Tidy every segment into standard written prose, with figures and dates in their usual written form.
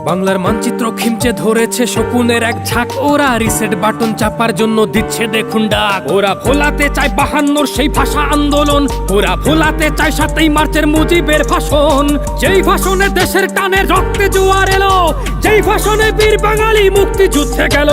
বাংলার মানচিত্র খিমচে ধরেছে শকুনের এক ঝাঁক, ওরা রিসেট বাটন চাপার জন্য দিচ্ছে দেখুন ডাক। ওরা ভোলাতে চায় 52 সেই ভাষা আন্দোলন, ওরা ভোলাতে চায় 7ই মার্চের মুজিবের ভাষণ। যেই ভাষণে দেশের টানে রক্তে জোয়ার এলো, যেই ভাষণে বীর বাঙালি মুক্তিযুদ্ধে গেল,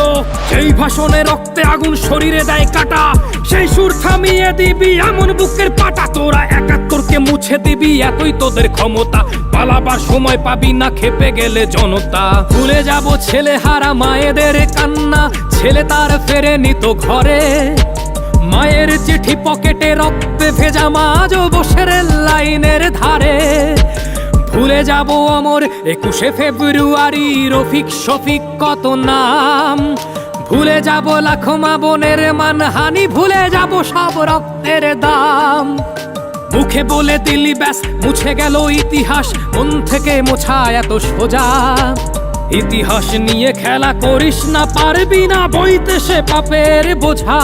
সেই ভাষণে রক্তে আগুন শরীরে দেয় কাটা, সেই সুর থামিয়ে দিবি এমন বুকের পাটা। তোরা 71কে মুছে দিবি এতই তোদের ক্ষমতা, পালাবার সময় পাবি না খেপে গেলে জনতা। ভুলে যাব ছেলে হারা মায়েদের কান্না, ছেলে তার ফেরে নিত ঘরে, মায়ের চিঠি পকেটে রক্তে ভেজা মাঝ বসে রেল লাইনের ধারে। ভুলে যাব অমর 21শে ফেব্রুয়ারি, রফিক শফিক কত নাম, ভুলে যাব লাখো মা বোনের মানহানি, ভুলে যাব সব রক্তের দাম। মুখে বলে দিলি ব্যাস মুছে গেল ইতিহাস, মন থেকে মোছা এত সোজা। ইতিহাস নিয়ে খেলা করিস না, পারবি না বইতে সে পাপের বোঝা।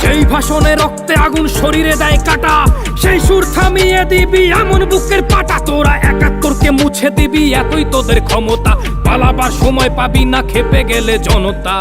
সেই ভাষণে রক্তে আগুন শরীরে দেয় কাটা, সেই সুর থামিয়ে দিবি এমন বুকের পাটা। তোরা 71কে মুছে দিবি এতই তোদের ক্ষমতা, পালাবার সময় পাবি না খেপে গেলে জনতা।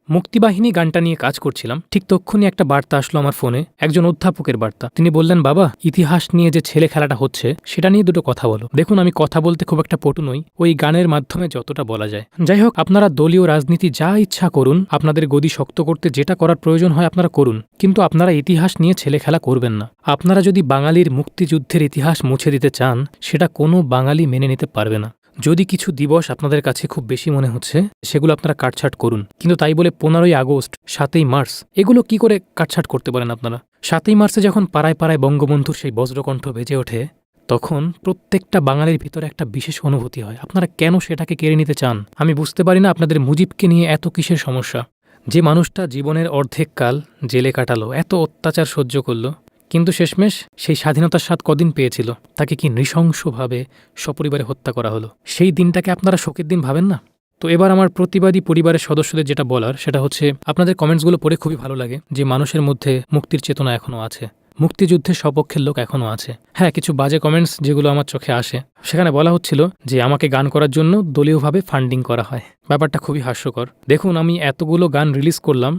মুক্তিবাহিনী গানটা নিয়ে কাজ করছিলাম, ঠিক তক্ষুনি একটা বার্তা আসলো আমার ফোনে, একজন অধ্যাপকের বার্তা। তিনি বললেন, বাবা, ইতিহাস নিয়ে যে ছেলে খেলাটা হচ্ছে সেটা নিয়ে দুটো কথা বলো। দেখুন, আমি কথা বলতে খুব একটা পটু নই, ওই গানের মাধ্যমে যতটা বলা যায়। যাই হোক, আপনারা দলীয় রাজনীতি যা ইচ্ছা করুন, আপনাদের গদি শক্ত করতে যেটা করার প্রয়োজন হয় আপনারা করুন, কিন্তু আপনারা ইতিহাস নিয়ে ছেলে খেলা করবেন না। আপনারা যদি বাঙালির মুক্তিযুদ্ধের ইতিহাস মুছে দিতে চান, সেটা কোনো বাঙালি মেনে নিতে পারবে না। যদি কিছু দিবস আপনাদের কাছে খুব বেশি মনে হচ্ছে, সেগুলো আপনারা কাটছাট করুন, কিন্তু তাই বলে 15ই আগস্ট, 7ই মার্চ এগুলো কি করে কাটছাট করতে পারেন আপনারা? 7ই মার্চে যখন পাড়ায় পাড়ায় বঙ্গবন্ধুর সেই বজ্রকণ্ঠ বেজে ওঠে, তখন প্রত্যেকটা বাঙালির ভিতরে একটা বিশেষ অনুভূতি হয়। আপনারা কেন সেটাকে কেড়ে নিতে চান? আমি বুঝতে পারি না আপনাদের মুজিবকে নিয়ে এত কিসের সমস্যা। যে মানুষটা জীবনের অর্ধেক কাল জেলে কাটালো, এত অত্যাচার সহ্য করলো, কিন্তু শেষমেশ সেই স্বাধীনতার স্বাদ কদিন পেয়েছিল, তাকে কি নৃশংসভাবে সপরিবারে হত্যা করা হলো। সেই দিনটাকে আপনারা শোকের দিন ভাবেন না? তো এবার আমার প্রতিবাদী পরিবারের সদস্যদের যেটা বলার, সেটা হচ্ছে, আপনাদের কমেন্টসগুলো পড়ে খুবই ভালো লাগে যে মানুষের মধ্যে মুক্তির চেতনা এখনও আছে, মুক্তিযুদ্ধের সপক্ষের লোক এখনও আছে। হ্যাঁ, কিছু বাজে কমেন্টস যেগুলো আমার চোখে আসে, সেখানে বলা হচ্ছিল যে আমাকে গান করার জন্য দলীয়ভাবে ফান্ডিং করা হয়। ব্যাপারটা খুবই হাস্যকর। দেখুন, আমি এতগুলো গান রিলিজ করলাম,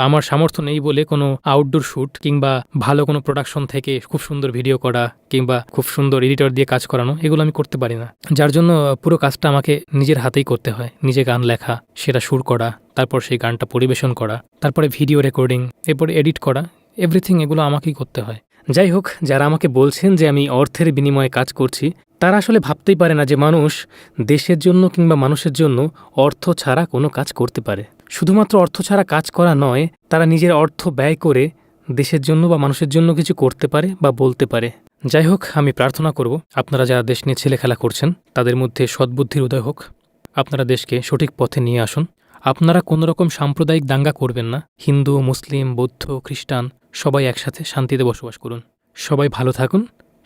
আমার সামর্থ্য নেই বলে কোনো আউটডোর শ্যুট কিংবা ভালো কোনো প্রোডাকশন থেকে খুব সুন্দর ভিডিও করা কিংবা খুব সুন্দর এডিটর দিয়ে কাজ করানো, এগুলো আমি করতে পারি না। যার জন্য পুরো কাজটা আমাকে নিজের হাতেই করতে হয়। নিজে গান লেখা, সেটা সুর করা, তারপর সেই গানটা পরিবেশন করা, তারপরে ভিডিও রেকর্ডিং, এরপরে এডিট করা, এভরিথিং এগুলো আমাকেই করতে হয়। যাই হোক, যারা আমাকে বলছেন যে আমি অর্থের বিনিময়ে কাজ করছি, তারা আসলে ভাবতেই পারে না যে মানুষ দেশের জন্য কিংবা মানুষের জন্য অর্থ ছাড়া কোনো কাজ করতে পারে। শুধুমাত্র অর্থ ছাড়া কাজ করা নয়, তারা নিজের অর্থ ব্যয় করে দেশের জন্য বা মানুষের জন্য কিছু করতে পারে বা বলতে পারে। যাই হোক, আমি প্রার্থনা করব আপনারা যারা দেশ নিয়ে ছেলে খেলা করছেন, তাদের মধ্যে সদ্বুদ্ধির উদয় হোক, আপনারা দেশকে সঠিক পথে নিয়ে আসুন। আপনারা কোনোরকম সাম্প্রদায়িক দাঙ্গা করবেন না। হিন্দু, মুসলিম, বৌদ্ধ, খ্রিস্টান সবাই একসাথে শান্তিতে বসবাস করুন। সবাই ভালো থাকুন,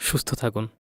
সুস্থ থাকুন।